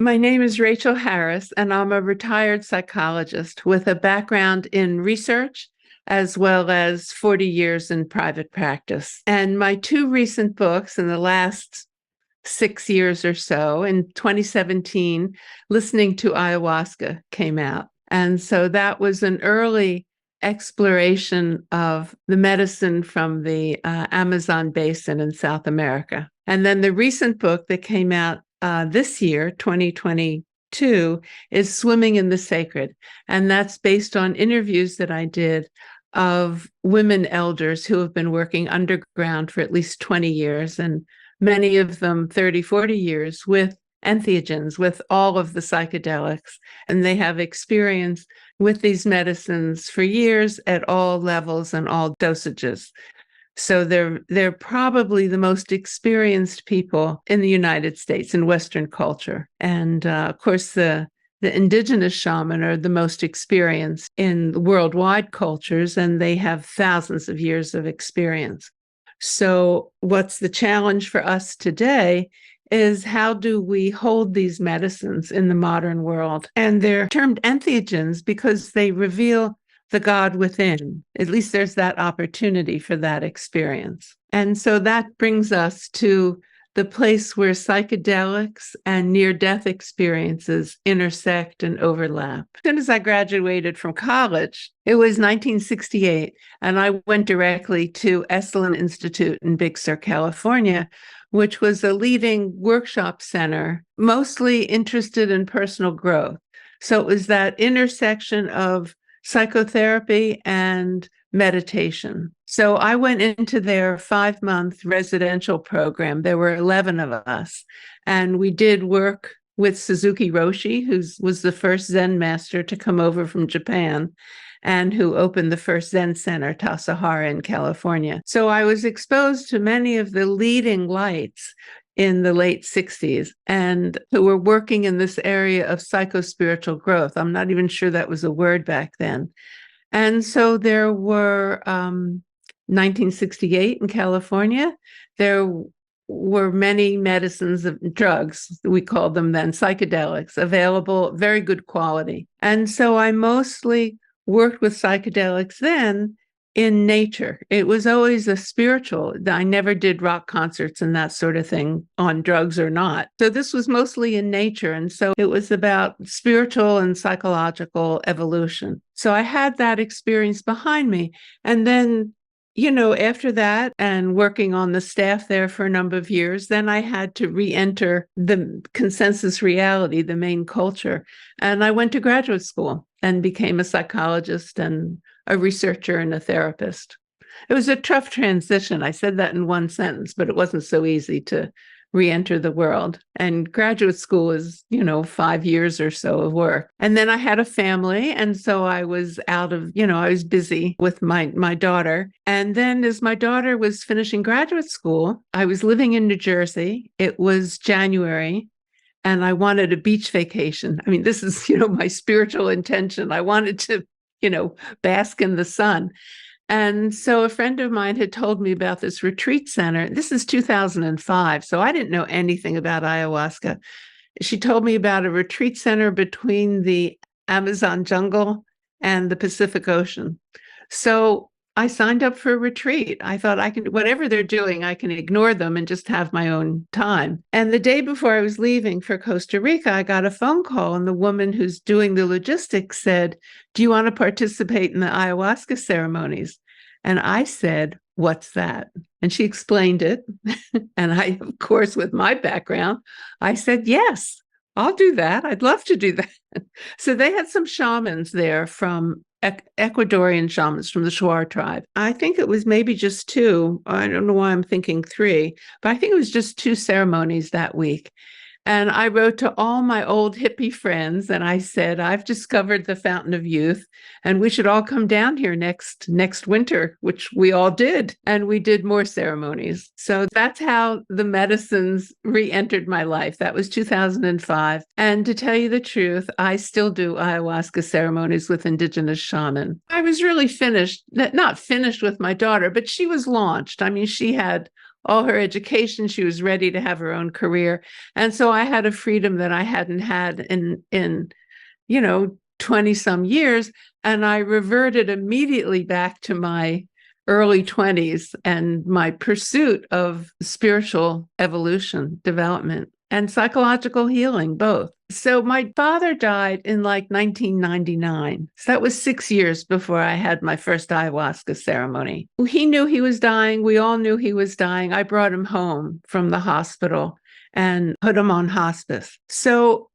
My name is Rachel Harris, and I'm a retired psychologist with a background in research as well as 40 years in private practice. And my two recent books in the last 6 years or so, in 2017, Listening to Ayahuasca came out. And so that was an early exploration of the medicine from the Amazon basin in South America. And then the recent book that came out this year, 2022, is Swimming in the Sacred. And that's based on interviews that I did of women elders who have been working underground for at least 20 years, and many of them 30, 40 years with entheogens, with all of the psychedelics. And they have experience with these medicines for years at all levels and all dosages. So they're probably the most experienced people in the United States in Western culture. And of course, the indigenous shaman are the most experienced in worldwide cultures, and they have thousands of years of experience. So what's the challenge for us today is how do we hold these medicines in the modern world? And they're termed entheogens because they reveal the God within. At least there's that opportunity for that experience. And so that brings us to the place where psychedelics and near-death experiences intersect and overlap. As soon as I graduated from college, it was 1968, and I went directly to Esalen Institute in Big Sur, California, which was a leading workshop center, mostly interested in personal growth. So it was that intersection of psychotherapy and meditation. So I went into their 5-month residential program. There were 11 of us, and we did work with Suzuki Roshi, who was the first Zen master to come over from Japan and who opened the first Zen center, Tassajara, in California. So I was exposed to many of the leading lights in the late 60s and who were working in this area of psycho-spiritual growth. I'm not even sure that was a word back then. And so there were 1968 in California, there were many medicines, drugs, we called them then, psychedelics, available, very good quality. And so I mostly worked with psychedelics then in nature. It was always a spiritual. I never did rock concerts and that sort of thing on drugs or not. So this was mostly in nature. And so it was about spiritual and psychological evolution. So I had that experience behind me. And then, after that and working on the staff there for a number of years, then I had to re-enter the consensus reality, the main culture. And I went to graduate school and became a psychologist and a researcher and a therapist. It was a tough transition. I said that in one sentence, but it wasn't so easy to re-enter the world. And graduate school is, 5 years or so of work. And then I had a family. And so I was out of, I was busy with my daughter. And then as my daughter was finishing graduate school, I was living in New Jersey. It was January. And I wanted a beach vacation. I mean, this is, my spiritual intention. I wanted to, bask in the sun. And so a friend of mine had told me about this retreat center. This is 2005, so I didn't know anything about ayahuasca. She told me about a retreat center between the Amazon jungle and the Pacific Ocean. So I signed up for a retreat. I thought whatever they're doing, I can ignore them and just have my own time. And the day before I was leaving for Costa Rica, I got a phone call, and the woman who's doing the logistics said, "Do you want to participate in the ayahuasca ceremonies?" And I said, "What's that?" And she explained it. And I, of course, with my background, I said, "Yes, I'll do that. I'd love to do that." So they had some shamans there from Ecuadorian shamans from the Shuar tribe. I think it was maybe just 2. I don't know why I'm thinking 3, but I think it was just 2 ceremonies that week. And I wrote to all my old hippie friends and I said, "I've discovered the Fountain of Youth and we should all come down here next winter," which we all did. And we did more ceremonies. So that's how the medicines re-entered my life. That was 2005. And to tell you the truth, I still do ayahuasca ceremonies with indigenous shaman. I was really not finished with my daughter, but she was launched. I mean, she had all her education. She was ready to have her own career. And so I had a freedom that I hadn't had in 20 some years. And I reverted immediately back to my early 20s and my pursuit of spiritual evolution, development, and psychological healing, both. So my father died in like 1999. So that was 6 years before I had my first ayahuasca ceremony. He knew he was dying. We all knew he was dying. I brought him home from the hospital and put him on hospice. So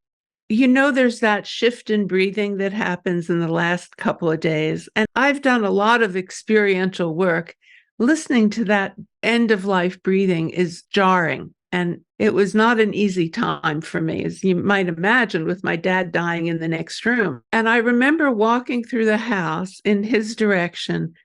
there's that shift in breathing that happens in the last couple of days. And I've done a lot of experiential work. Listening to that end of life breathing is jarring. And it was not an easy time for me, as you might imagine, with my dad dying in the next room. And I remember walking through the house in his direction.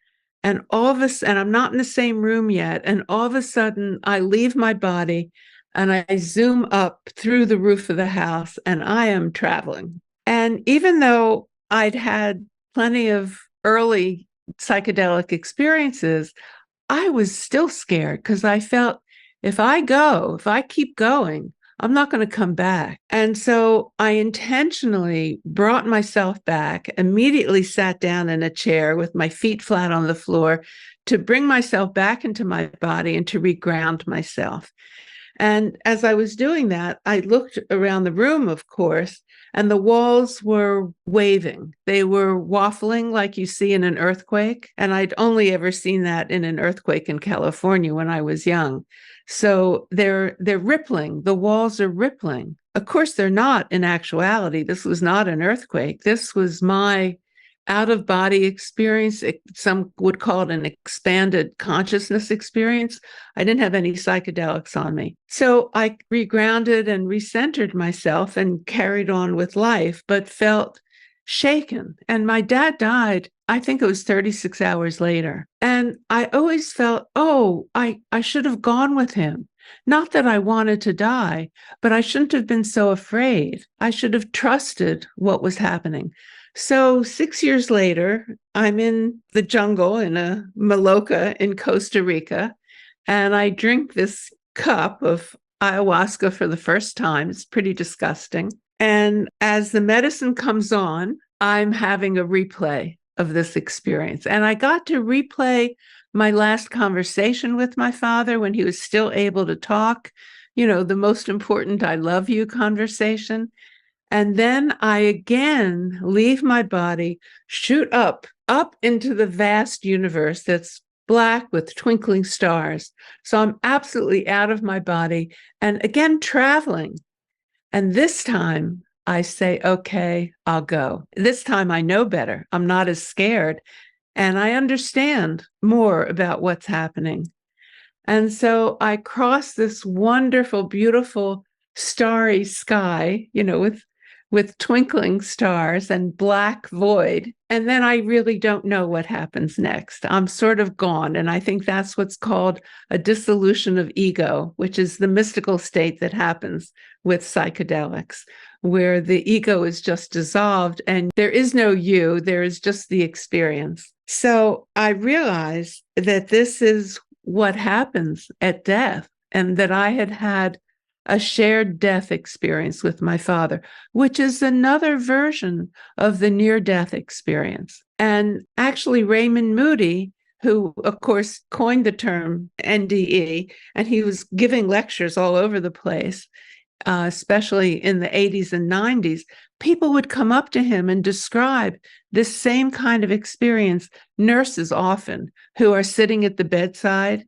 And I'm not in the same room yet. And all of a sudden, I leave my body and I zoom up through the roof of the house and I am traveling. And even though I'd had plenty of early psychedelic experiences, I was still scared because I felt if I keep going, I'm not going to come back. And so I intentionally brought myself back, immediately sat down in a chair with my feet flat on the floor to bring myself back into my body and to reground myself. And as I was doing that, I looked around the room, of course, and the walls were waving. They were waffling like you see in an earthquake. And I'd only ever seen that in an earthquake in California when I was young. So they're rippling. The walls are rippling. Of course, they're not in actuality. This was not an earthquake. This was my out-of-body experience. Some would call it an expanded consciousness experience. I didn't have any psychedelics on me. So I regrounded and recentered myself and carried on with life, but felt shaken. And my dad died, I think it was 36 hours later. And I always felt, I should have gone with him. Not that I wanted to die, but I shouldn't have been so afraid. I should have trusted what was happening. So 6 years later, I'm in the jungle in a maloca in Costa Rica, and I drink this cup of ayahuasca for the first time. It's pretty disgusting. And as the medicine comes on, I'm having a replay of this experience. And I got to replay my last conversation with my father when he was still able to talk, the most important I love you conversation. And then I again leave my body, shoot up into the vast universe that's black with twinkling stars. So I'm absolutely out of my body and again traveling. And this time I say, okay, I'll go. This time I know better. I'm not as scared and I understand more about what's happening. And so I cross this wonderful, beautiful, starry sky, with twinkling stars and black void. And then I really don't know what happens next. I'm sort of gone. And I think that's what's called a dissolution of ego, which is the mystical state that happens with psychedelics, where the ego is just dissolved and there is no you, there is just the experience. So I realized that this is what happens at death and that I had had a shared death experience with my father, which is another version of the near-death experience. And actually, Raymond Moody, who, of course, coined the term NDE, and he was giving lectures all over the place, especially in the 80s and 90s, people would come up to him and describe this same kind of experience, nurses often, who are sitting at the bedside,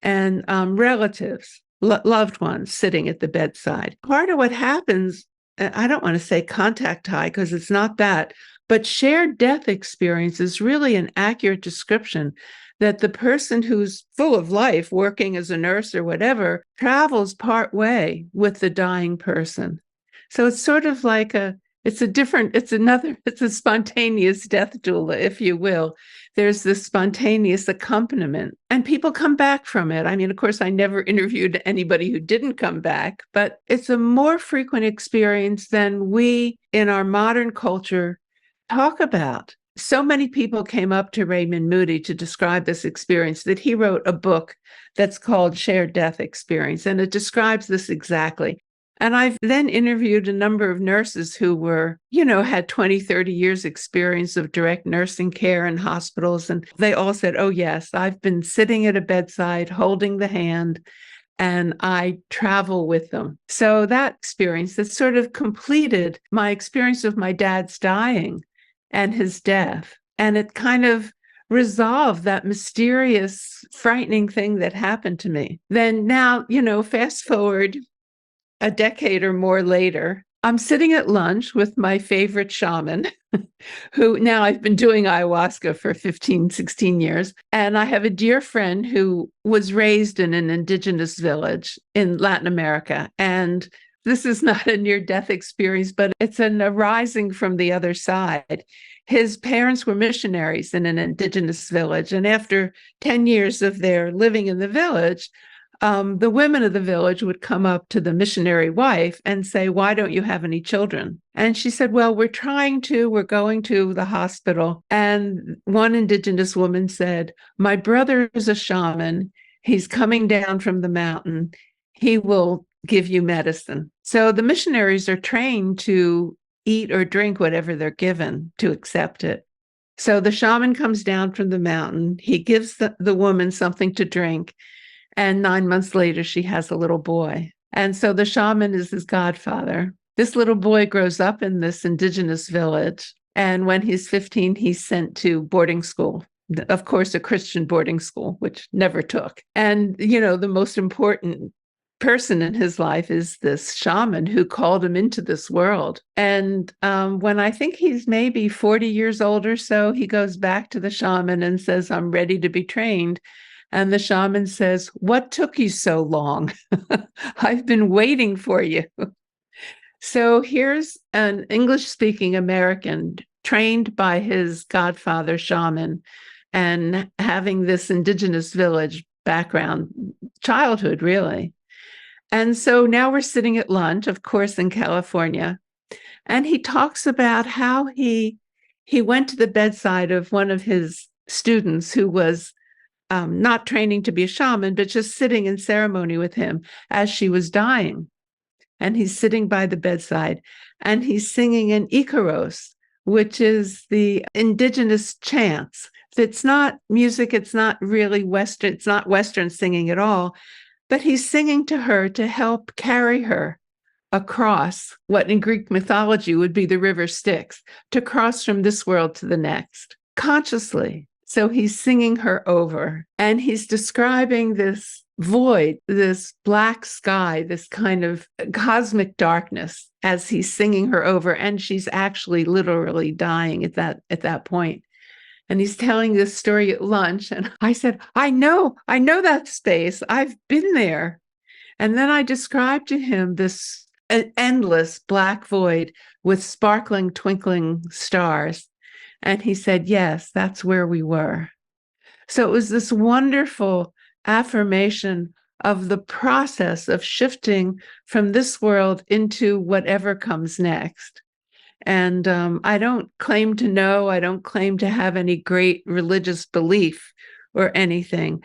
and relatives, loved ones sitting at the bedside. Part of what happens, I don't want to say contact high because it's not that, but shared death experience is really an accurate description that the person who's full of life, working as a nurse or whatever, travels part way with the dying person. So it's sort of like it's a spontaneous death doula, if you will. There's this spontaneous accompaniment and people come back from it. I mean, of course, I never interviewed anybody who didn't come back, but it's a more frequent experience than we in our modern culture talk about. so many people came up to Raymond Moody to describe this experience that he wrote a book that's called Shared Death Experience, and it describes this exactly. And I've then interviewed a number of nurses who were, had 20, 30 years experience of direct nursing care in hospitals. And they all said, oh, yes, I've been sitting at a bedside, holding the hand, and I travel with them. So that experience that sort of completed my experience of my dad's dying and his death. And it kind of resolved that mysterious, frightening thing that happened to me. Then now, fast forward a decade or more later, I'm sitting at lunch with my favorite shaman, who now I've been doing ayahuasca for 15, 16 years. And I have a dear friend who was raised in an indigenous village in Latin America. And this is not a near-death experience, but it's an arising from the other side. His parents were missionaries in an indigenous village. And after 10 years of their living in the village, the women of the village would come up to the missionary wife and say, why don't you have any children? And she said, well, we're going to the hospital. And one indigenous woman said, my brother is a shaman. He's coming down from the mountain. He will give you medicine. So the missionaries are trained to eat or drink whatever they're given, to accept it. So the shaman comes down from the mountain. He gives the woman something to drink. And 9 months later, she has a little boy. And so the shaman is his godfather. This little boy grows up in this indigenous village. And when he's 15, he's sent to boarding school, of course, a Christian boarding school, which never took. And, the most important person in his life is this shaman who called him into this world. And when I think he's maybe 40 years old or so, he goes back to the shaman and says, I'm ready to be trained. And the shaman says, what took you so long? I've been waiting for you. So here's an English-speaking American trained by his godfather shaman and having this indigenous village background, childhood, really. And so now we're sitting at lunch, of course, in California. And he talks about how he went to the bedside of one of his students who was not training to be a shaman, but just sitting in ceremony with him as she was dying. And he's sitting by the bedside and he's singing an icaros, which is the indigenous chants. It's not music. It's not really Western. It's not Western singing at all, but he's singing to her to help carry her across what in Greek mythology would be the river Styx, to cross from this world to the next, consciously. So he's singing her over, and he's describing this void, this black sky, this kind of cosmic darkness as he's singing her over, and she's actually literally dying at that point. And he's telling this story at lunch, and I said, I know that space. I've been there. And then I described to him this endless black void with sparkling, twinkling stars. And he said, yes, that's where we were. So it was this wonderful affirmation of the process of shifting from this world into whatever comes next. And I don't claim to know, I don't claim to have any great religious belief or anything,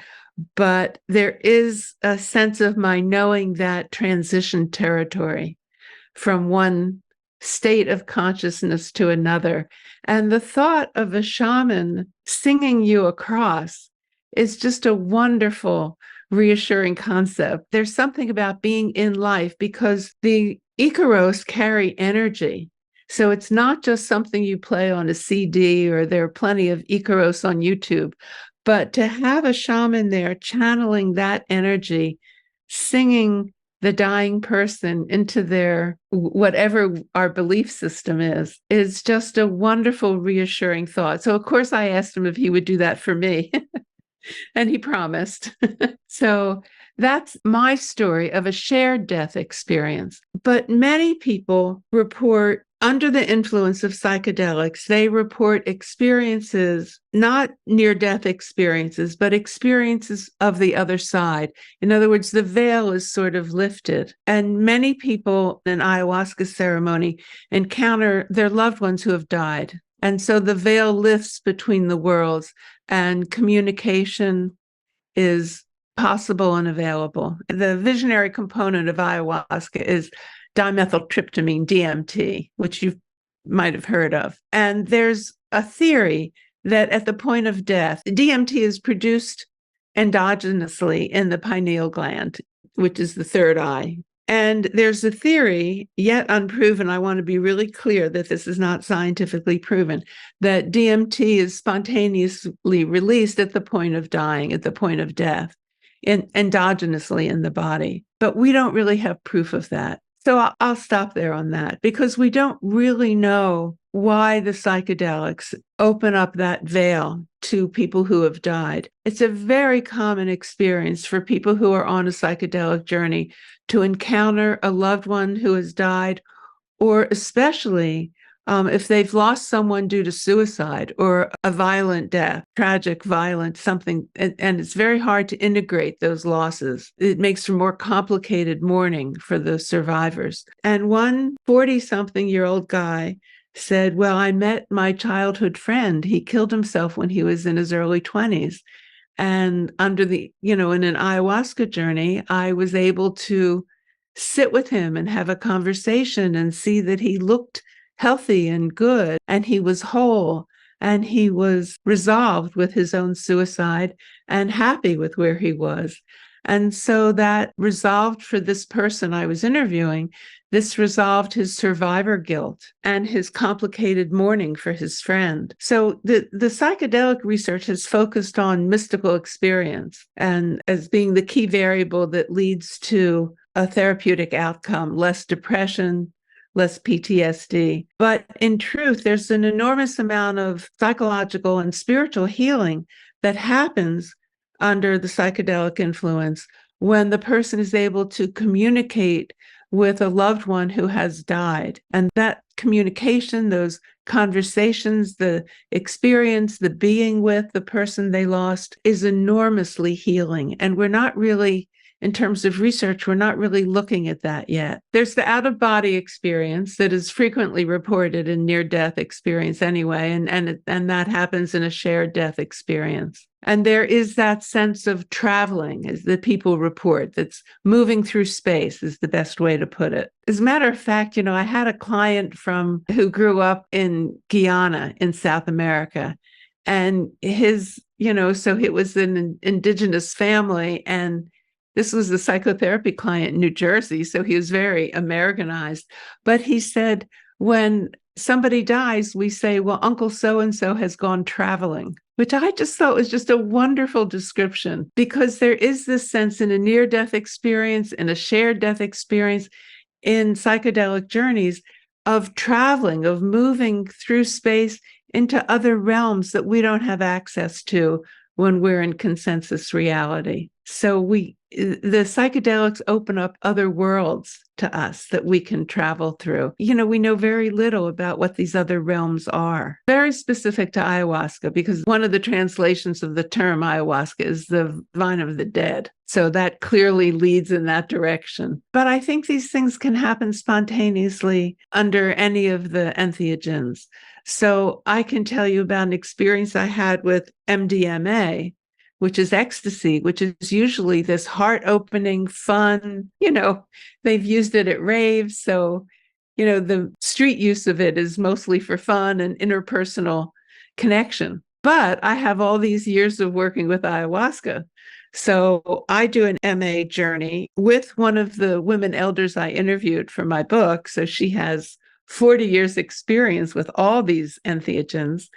but there is a sense of my knowing that transition territory from one state of consciousness to another. And the thought of a shaman singing you across is just a wonderful, reassuring concept. There's something about being in life because the icaros carry energy. So it's not just something you play on a CD, or there are plenty of icaros on YouTube, but to have a shaman there channeling that energy, singing the dying person into their whatever our belief system is just a wonderful, reassuring thought. So, of course, I asked him if he would do that for me, and he promised. So that's my story of a shared death experience. But many people report under the influence of psychedelics, they report experiences, not near-death experiences, but experiences of the other side. In other words, the veil is sort of lifted. And many people in ayahuasca ceremony encounter their loved ones who have died. And so the veil lifts between the worlds, and communication is possible and available. The visionary component of ayahuasca is dimethyltryptamine, DMT, which you might have heard of. And there's a theory that at the point of death, DMT is produced endogenously in the pineal gland, which is the third eye. And there's a theory, yet unproven, I want to be really clear that this is not scientifically proven, that DMT is spontaneously released at the point of dying, at the point of death, endogenously in the body. But we don't really have proof of that. So I'll stop there on that, because we don't really know why the psychedelics open up that veil to people who have died. It's a very common experience for people who are on a psychedelic journey to encounter a loved one who has died, or especially if they've lost someone due to suicide or a violent death, tragic, violent, something, and it's very hard to integrate those losses. It makes for more complicated mourning for the survivors. And one 40-something-year-old guy said, well, I met my childhood friend. He killed himself when he was in his early 20s. And in an ayahuasca journey, I was able to sit with him and have a conversation and see that he looked healthy and good, and he was whole, and he was resolved with his own suicide and happy with where he was. And so that resolved for this person I was interviewing, this resolved his survivor guilt and his complicated mourning for his friend. So the psychedelic research has focused on mystical experience and as being the key variable that leads to a therapeutic outcome, less depression, less PTSD. But in truth, there's an enormous amount of psychological and spiritual healing that happens under the psychedelic influence when the person is able to communicate with a loved one who has died. And that communication, those conversations, the experience, the being with the person they lost is enormously healing. And we're not really, in terms of research, we're not really looking at that yet. There's the out-of-body experience that is frequently reported in near-death experience anyway, and that happens in a shared death experience. And there is that sense of traveling, as the people report, that's moving through space is the best way to put it. As a matter of fact, I had a client who grew up in Guyana in South America, and so it was an indigenous family, and this was a psychotherapy client in New Jersey, so he was very Americanized. But he said, when somebody dies, we say, well, Uncle so-and-so has gone traveling, which I just thought was just a wonderful description, because there is this sense in a near-death experience, in a shared death experience, in psychedelic journeys of traveling, of moving through space into other realms that we don't have access to when we're in consensus reality. So the psychedelics open up other worlds to us that we can travel through. We know very little about what these other realms are. Very specific to ayahuasca, because one of the translations of the term ayahuasca is the vine of the dead. So that clearly leads in that direction. But I think these things can happen spontaneously under any of the entheogens. So I can tell you about an experience I had with MDMA, which is ecstasy, which is usually this heart-opening, fun, they've used it at raves. So, the street use of it is mostly for fun and interpersonal connection. But I have all these years of working with ayahuasca. So I do an MA journey with one of the women elders I interviewed for my book. So she has 40 years experience with all these entheogens.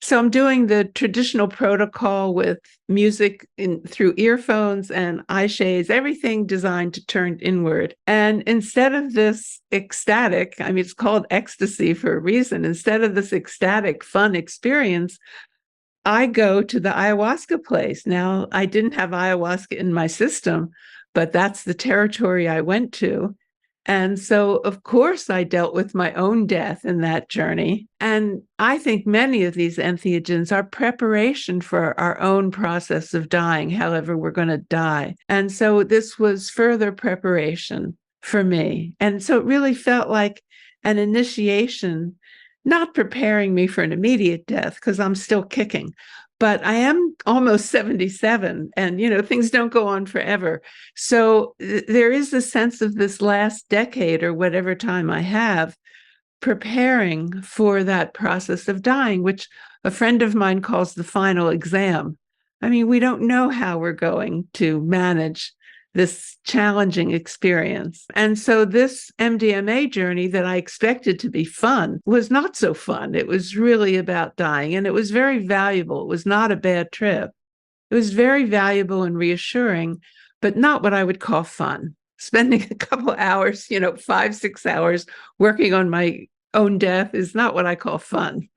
So I'm doing the traditional protocol with music through earphones and eye shades, everything designed to turn inward. And instead of this ecstatic, it's called ecstasy for a reason, instead of this ecstatic, fun experience, I go to the ayahuasca place. Now, I didn't have ayahuasca in my system, but that's the territory I went to. And so, of course, I dealt with my own death in that journey. And I think many of these entheogens are preparation for our own process of dying, however we're going to die. And so this was further preparation for me. And so it really felt like an initiation not preparing me for an immediate death because I'm still kicking. But I am almost 77 and, things don't go on forever. So there is a sense of this last decade or whatever time I have preparing for that process of dying, which a friend of mine calls the final exam. I mean, we don't know how we're going to manage this challenging experience. And so this MDMA journey that I expected to be fun was not so fun. It was really about dying, and it was very valuable. It was not a bad trip. It was very valuable and reassuring, but not what I would call fun. Spending a couple hours, 5, 6 hours working on my own death is not what I call fun,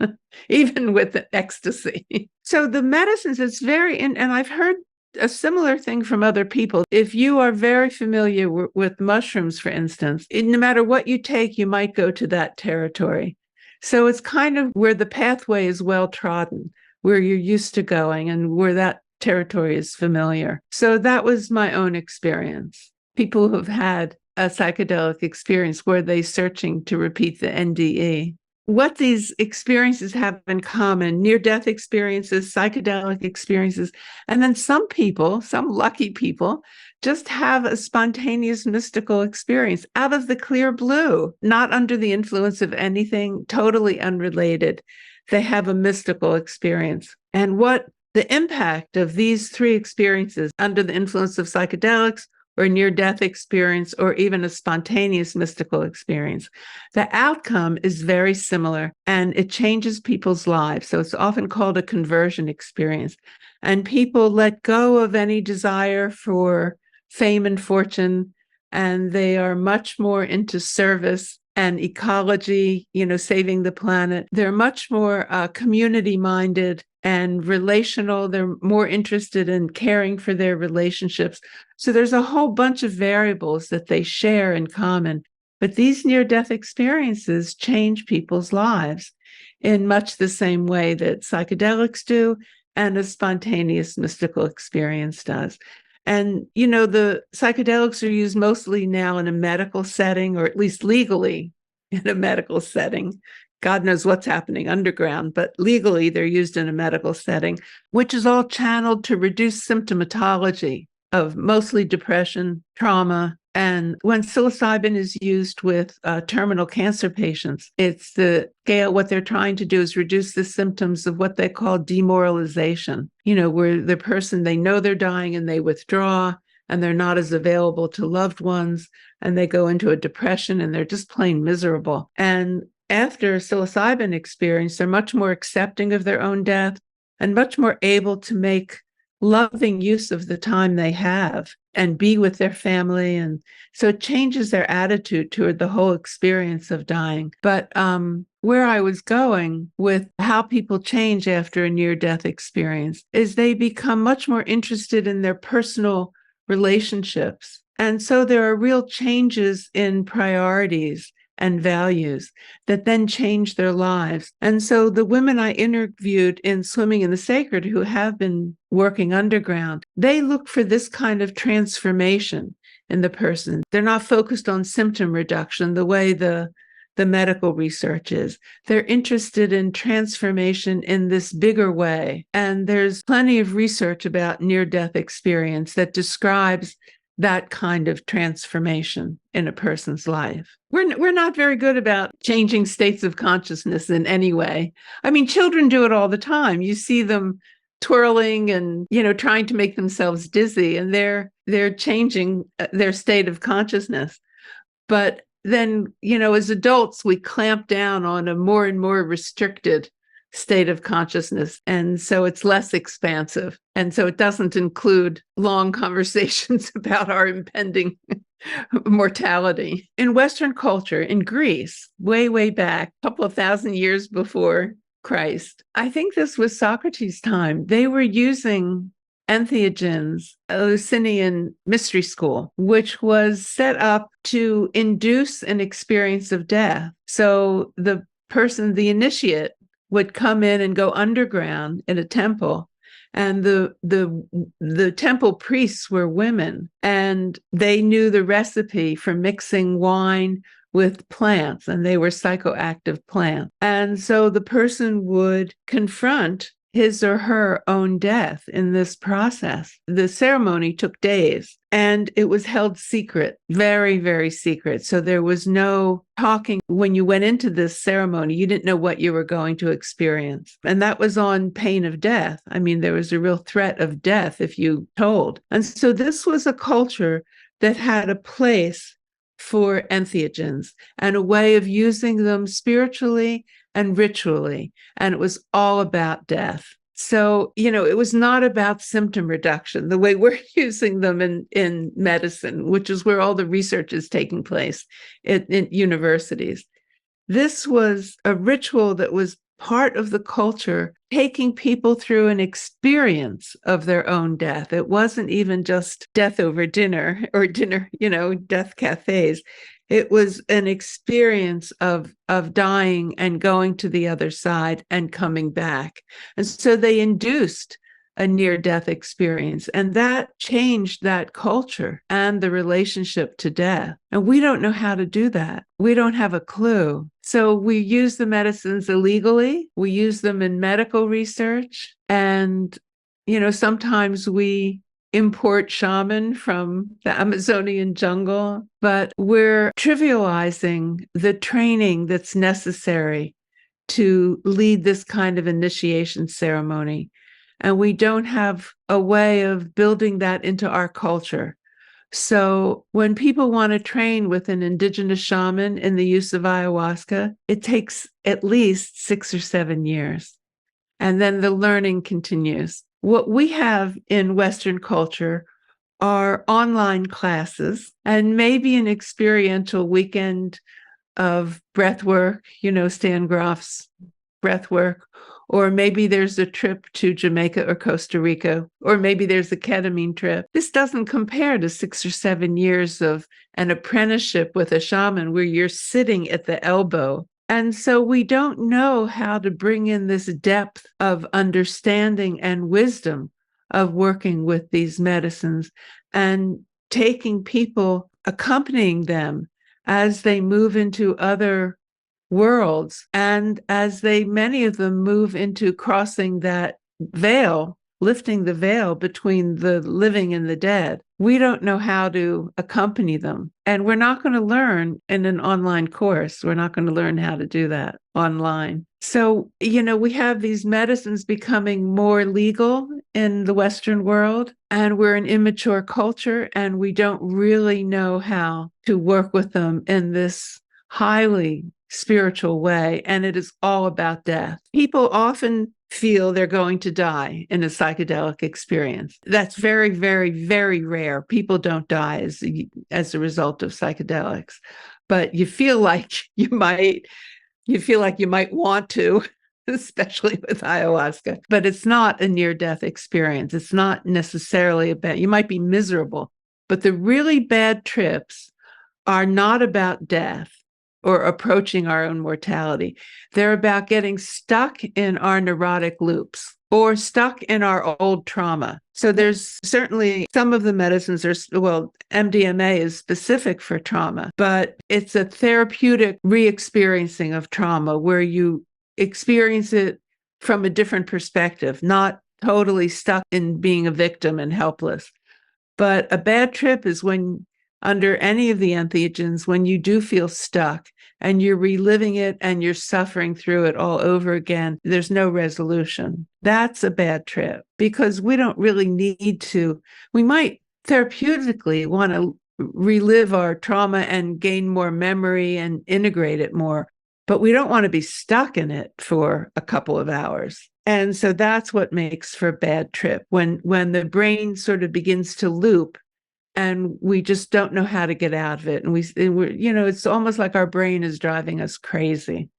even with the ecstasy. So the medicines, it's and I've heard a similar thing from other people. If you are very familiar with mushrooms, for instance, no matter what you take, you might go to that territory. So it's kind of where the pathway is well trodden, where you're used to going and where that territory is familiar. So that was my own experience. People who have had a psychedelic experience, were they searching to repeat the NDE? What these experiences have in common, near-death experiences, psychedelic experiences, and then some people, some lucky people, just have a spontaneous mystical experience out of the clear blue, not under the influence of anything, totally unrelated. They have a mystical experience. And what the impact of these three experiences under the influence of psychedelics or near-death experience, or even a spontaneous mystical experience, the outcome is very similar and it changes people's lives. So it's often called a conversion experience. And people let go of any desire for fame and fortune, and they are much more into service and ecology, saving the planet. They're much more community-minded and relational. They're more interested in caring for their relationships. So there's a whole bunch of variables that they share in common. But these near-death experiences change people's lives in much the same way that psychedelics do and a spontaneous mystical experience does. And, the psychedelics are used mostly now in a medical setting, or at least legally in a medical setting. God knows what's happening underground, but legally they're used in a medical setting, which is all channeled to reduce symptomatology of mostly depression, trauma. And when psilocybin is used with terminal cancer patients, it's the scale, what they're trying to do is reduce the symptoms of what they call demoralization, where the person, they know they're dying and they withdraw and they're not as available to loved ones and they go into a depression and they're just plain miserable. And after psilocybin experience, they're much more accepting of their own death and much more able to make loving use of the time they have and be with their family. And so it changes their attitude toward the whole experience of dying. But where I was going with how people change after a near-death experience is they become much more interested in their personal relationships. And so there are real changes in priorities and values that then change their lives. And so the women I interviewed in Swimming in the Sacred who have been working underground, they look for this kind of transformation in the person. They're not focused on symptom reduction the way the medical research is. They're interested in transformation in this bigger way. And there's plenty of research about near-death experience that describes that kind of transformation in a person's life. We're not very good about changing states of consciousness in any way. I mean, children do it all the time. You see them twirling and, trying to make themselves dizzy, and they're changing their state of consciousness. But then, as adults, we clamp down on a more and more restricted state of consciousness. And so it's less expansive. And so it doesn't include long conversations about our impending mortality. In Western culture, in Greece, way, way back, a couple of thousand years before Christ, I think this was Socrates' time, they were using entheogens, a Eleusinian mystery school, which was set up to induce an experience of death. So the person, the initiate, would come in and go underground in a temple, and the temple priests were women, and they knew the recipe for mixing wine with plants, and they were psychoactive plants. And so the person would confront his or her own death in this process. The ceremony took days and it was held secret, very, very secret. So there was no talking. When you went into this ceremony, you didn't know what you were going to experience. And that was on pain of death. I mean, there was a real threat of death if you told. And so this was a culture that had a place for entheogens and a way of using them spiritually and ritually. And it was all about death. So, it was not about symptom reduction, the way we're using them in medicine, which is where all the research is taking place in universities. This was a ritual that was part of the culture, taking people through an experience of their own death. It wasn't even just death over dinner or dinner, death cafes. It was an experience of dying and going to the other side and coming back. And so they induced a near-death experience, and that changed that culture and the relationship to death. And we don't know how to do that. We don't have a clue. So we use the medicines illegally. We use them in medical research. And, sometimes we import shaman from the Amazonian jungle, but we're trivializing the training that's necessary to lead this kind of initiation ceremony. And we don't have a way of building that into our culture. So when people want to train with an indigenous shaman in the use of ayahuasca, it takes at least 6 or 7 years. And then the learning continues. What we have in Western culture are online classes and maybe an experiential weekend of breath work, Stan Groff's breath work, or maybe there's a trip to Jamaica or Costa Rica, or maybe there's a ketamine trip. This doesn't compare to 6 or 7 years of an apprenticeship with a shaman where you're sitting at the elbow. And so we don't know how to bring in this depth of understanding and wisdom of working with these medicines and taking people, accompanying them as they move into other worlds and as many of them move into crossing that veil, lifting the veil between the living and the dead. We don't know how to accompany them. And we're not going to learn in an online course. We're not going to learn how to do that online. So, we have these medicines becoming more legal in the Western world, and we're an immature culture, and we don't really know how to work with them in this highly spiritual way. And it is all about death. People often feel they're going to die in a psychedelic experience. That's very, very, very rare. People don't die as a result of psychedelics, but you feel like you might want to, especially with ayahuasca. But it's not a near-death experience. It's not necessarily you might be miserable, but the really bad trips are not about death or approaching our own mortality. They're about getting stuck in our neurotic loops or stuck in our old trauma. So there's certainly some of the medicines MDMA is specific for trauma, but it's a therapeutic re-experiencing of trauma where you experience it from a different perspective, not totally stuck in being a victim and helpless. But a bad trip is when, under any of the entheogens, when you do feel stuck and you're reliving it and you're suffering through it all over again, there's no resolution. That's a bad trip because we don't really need to. We might therapeutically want to relive our trauma and gain more memory and integrate it more, but we don't want to be stuck in it for a couple of hours. And so that's what makes for a bad trip, when the brain sort of begins to loop and we just don't know how to get out of it. And we're, it's almost like our brain is driving us crazy.